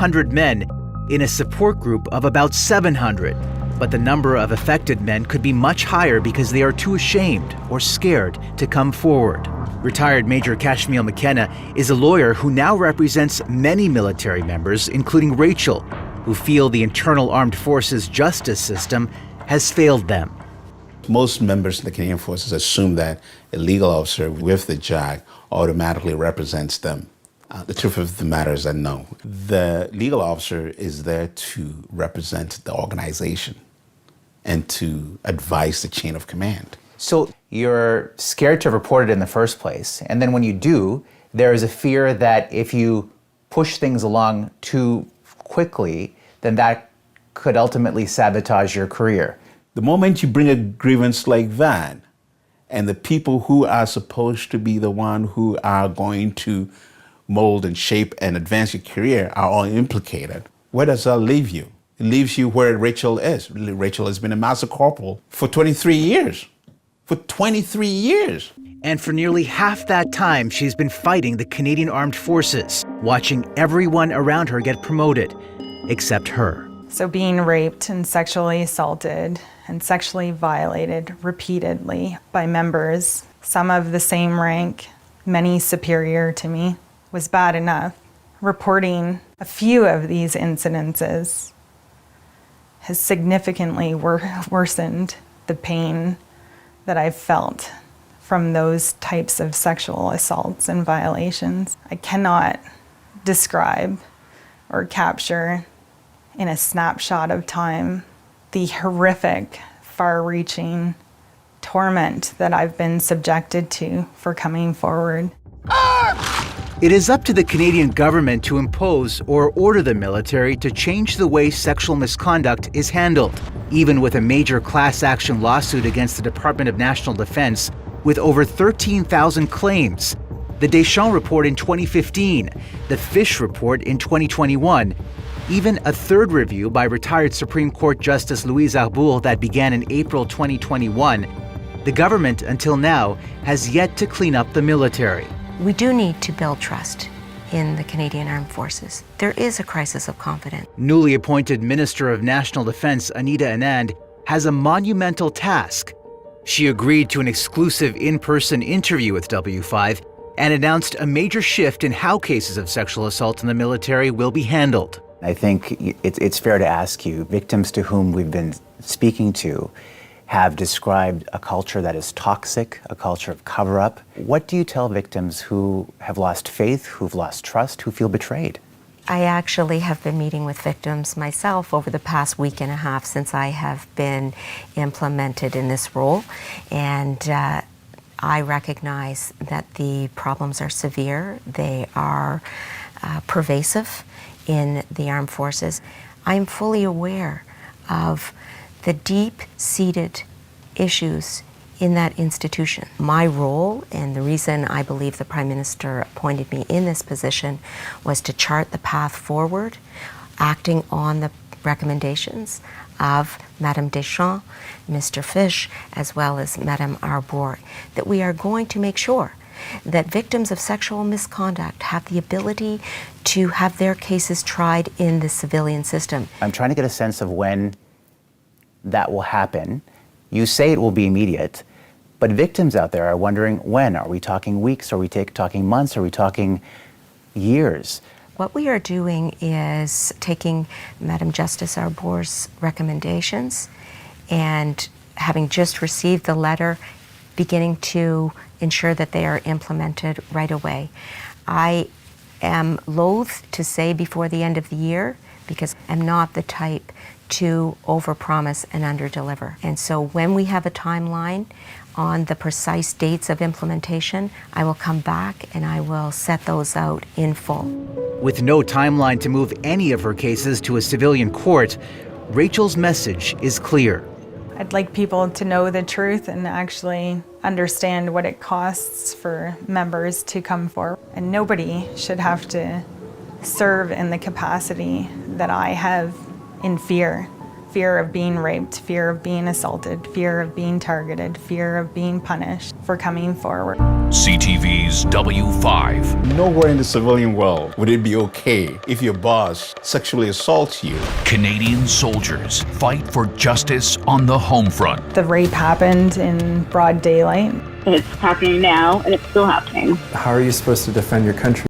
100 men in a support group of about 700. But the number of affected men could be much higher because they are too ashamed or scared to come forward. Retired Major Kashmil McKenna is a lawyer who now represents many military members, including Rachel, who feel the internal armed forces justice system has failed them. Most members of the Canadian Forces assume that a legal officer with the JAG automatically represents them. The truth of the matter is that no. The legal officer is there to represent the organization and to advise the chain of command. So you're scared to have reported in the first place, and then when you do, there is a fear that if you push things along too quickly, then that could ultimately sabotage your career. The moment you bring a grievance like that, and the people who are supposed to be the one who are going to mold and shape and advance your career are all implicated, where does that leave you? It leaves you where Rachel is. Rachel has been a master corporal for 23 years. For 23 years. And for nearly half that time, she's been fighting the Canadian Armed Forces, watching everyone around her get promoted, except her. So being raped and sexually assaulted and sexually violated repeatedly by members, some of the same rank, many superior to me, was bad enough. Reporting a few of these incidences has significantly worsened the pain that I've felt from those types of sexual assaults and violations. I cannot describe or capture in a snapshot of time the horrific, far-reaching torment that I've been subjected to for coming forward. It is up to the Canadian government to impose or order the military to change the way sexual misconduct is handled, even with a major class action lawsuit against the Department of National Defense with over 13,000 claims. The Deschamps report in 2015, the Fish report in 2021, even a third review by retired Supreme Court Justice Louise Arbour that began in April 2021. The government, until now, has yet to clean up the military. We do need to build trust in the Canadian Armed Forces. There is a crisis of confidence. Newly appointed Minister of National Defense Anita Anand has a monumental task. She agreed to an exclusive in-person interview with W5 and announced a major shift in how cases of sexual assault in the military will be handled. I think it's fair to ask you, victims to whom we've been speaking to have described a culture that is toxic, a culture of cover-up. What do you tell victims who have lost faith, who've lost trust, who feel betrayed? I actually have been meeting with victims myself over the past week and a half since I have been implemented in this role. And I recognize that the problems are severe. They are pervasive in the armed forces. I'm fully aware of the deep-seated issues in that institution. My role, and the reason I believe the Prime Minister appointed me in this position, was to chart the path forward, acting on the recommendations of Madame Deschamps, Mr. Fish, as well as Madame Arbour, that we are going to make sure that victims of sexual misconduct have the ability to have their cases tried in the civilian system. I'm trying to get a sense of when that will happen. You say it will be immediate, but victims out there are wondering when. Are we talking weeks? Are we talking months? Are we talking years? What we are doing is taking Madame Justice Arbour's recommendations and, having just received the letter, beginning to ensure that they are implemented right away. I am loath to say before the end of the year because I'm not the type to overpromise and underdeliver. And so when we have a timeline on the precise dates of implementation, I will come back and I will set those out in full. With no timeline to move any of her cases to a civilian court, Rachel's message is clear. I'd like people to know the truth and actually understand what it costs for members to come forward. And nobody should have to serve in the capacity that I have in fear Fear of being raped, fear of being assaulted, fear of being targeted, fear of being punished for coming forward. CTV's W5. Nowhere in the civilian world would it be okay if your boss sexually assaults you. Canadian soldiers fight for justice on the home front. The rape happened in broad daylight. And it's happening now, and it's still happening. How are you supposed to defend your country